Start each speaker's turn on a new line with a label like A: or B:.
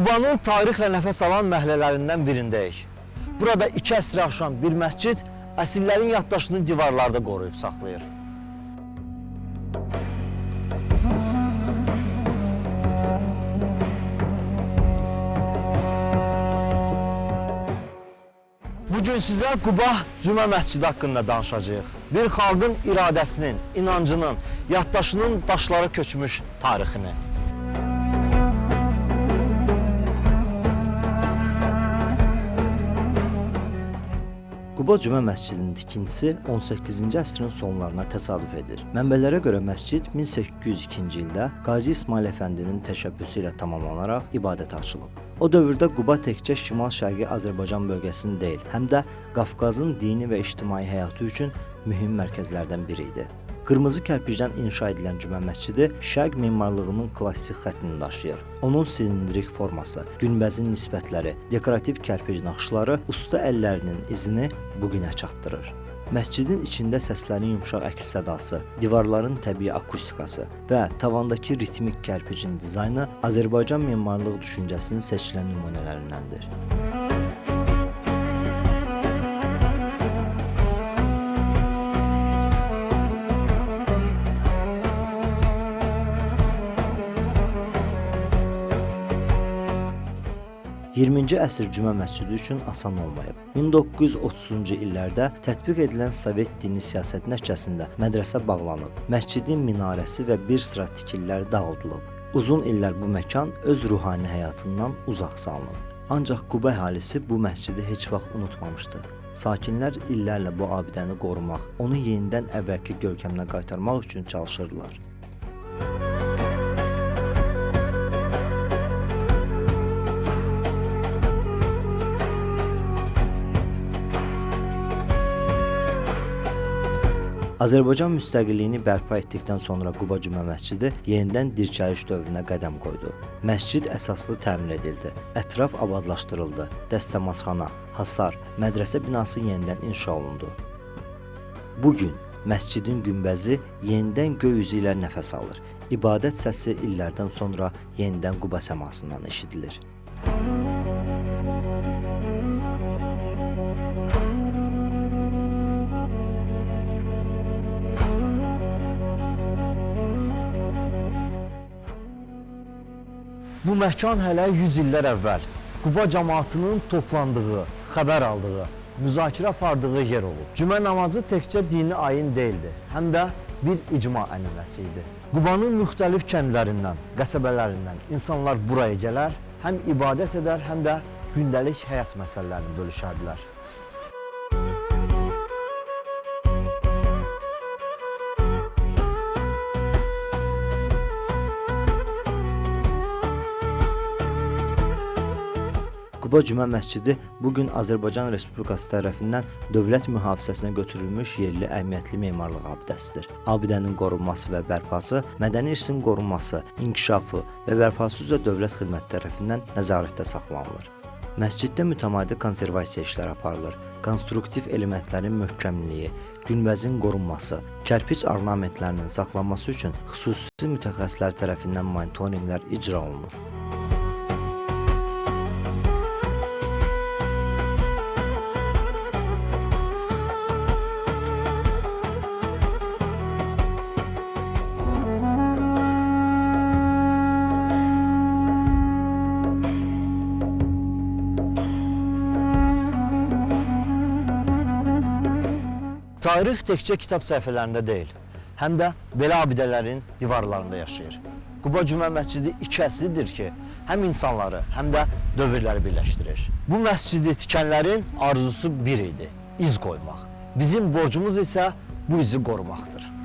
A: Qubanın tarixlə nəfəs alan məhəllələrindən birindəyik. Burada 2 əsri aşan bir məscid əsillərin yaddaşını divarlarda qoruyub saxlayır. Bugün sizə Quba Cümə məscidi haqqında danışacağıq. Bir xalqın iradəsinin, inancının, yaddaşının daşlara köçmüş tarixini. Quba Cümə məscidinin tikintisi 18-ci əsrin sonlarına təsadüf edir. Mənbələrə görə məscid 1802-ci ildə Qazi İsmail Əfəndinin təşəbbüsü ilə tamamlanaraq ibadətə açılıb. O dövrdə Quba təkcə şimal-şərqi Azərbaycan bölgəsinin deyil, həm də Qafqazın dini və ictimai həyatı üçün mühüm mərkəzlərdən biri idi. Qırmızı kərpicdən inşa edilən Cümə məscidi şərq memarlığının klassik xəttini daşıyır. Onun silindrik forması, günbəzin nisbətləri, dekorativ kərpic naxışları usta əllərinin izini bugünə çatdırır. Məscidin içində səslərin yumşaq əks sədası, divarların təbii akustikası və tavandakı ritmik kərpicin dizaynı Azərbaycan memarlıq düşüncəsinin seçilən nümunələrindəndir. 20-ci əsr Cümə məscidi üçün asan olmayıb. 1930-cu illərdə tətbiq edilən Sovet dini siyasəti nəticəsində mədrəsə bağlanıb, məscidin minarəsi və bir sıra tikililər dağıdılıb. Uzun illər bu məkan öz ruhani həyatından uzaq salınıb. Ancaq Quba əhalisi bu məscidi heç vaxt unutmamışdı. Sakinlər illərlə bu abidəni qorumaq, onu yenidən əvvəlki görkəminə qaytarmaq üçün çalışırdılar. Azərbaycan müstəqilliyini bərpa etdikdən sonra Quba Cümə məscidi yenidən dirçəliş dövrünə qədəm qoydu. Məscid əsaslı təmir edildi, ətraf abadlaşdırıldı, dəstəmazxana, hasar, mədrəsə binası yenidən inşa olundu. Bugün məscidin günbəzi yenidən göy üzü ilə nəfəs alır. İbadət səsi illərdən sonra yenidən Quba səmasından eşidilir. Bu məkan hələ 100 illər əvvəl Quba cəmaatının toplandığı, xəbər aldığı, müzakirə apardığı yer olub. Cümə namazı təkcə dini ayin deyildi, həm də bir icma ənənəsi idi. Qubanın müxtəlif kəndlərindən, qəsəbələrindən insanlar buraya gələr, həm ibadət edər, həm də gündəlik həyat məsələlərini bölüşərdilər. Quba Cümə məscidi bugün Azərbaycan Respublikası tərəfindən dövlət mühafizəsinə götürülmüş yerli əhəmiyyətli memarlıq abidəsidir. Abidənin qorunması və bərpası, mədəni irsin qorunması, inkişafı və bərpası üzrə dövlət xidməti tərəfindən nəzarətdə saxlanılır. Məsciddə mütəmadi konservasiya işləri aparılır. Konstruktiv elementlərin möhkəmliyi, günbəzin qorunması, kərpic ornamentlərinin saxlanması üçün xüsusi mütəxəssislər tərəfindən monitorinqlər icra olunur. Tarix təkcə kitab səhifələrində deyil, həm də belə abidələrin divarlarında yaşayır. Quba Cümə məscidi 2 əsrdir ki, həm insanları, həm də dövrləri birləşdirir. Bu məscidi tikənlərin arzusu bir idi, iz qoymaq. Bizim borcumuz isə bu izi qorumaqdır.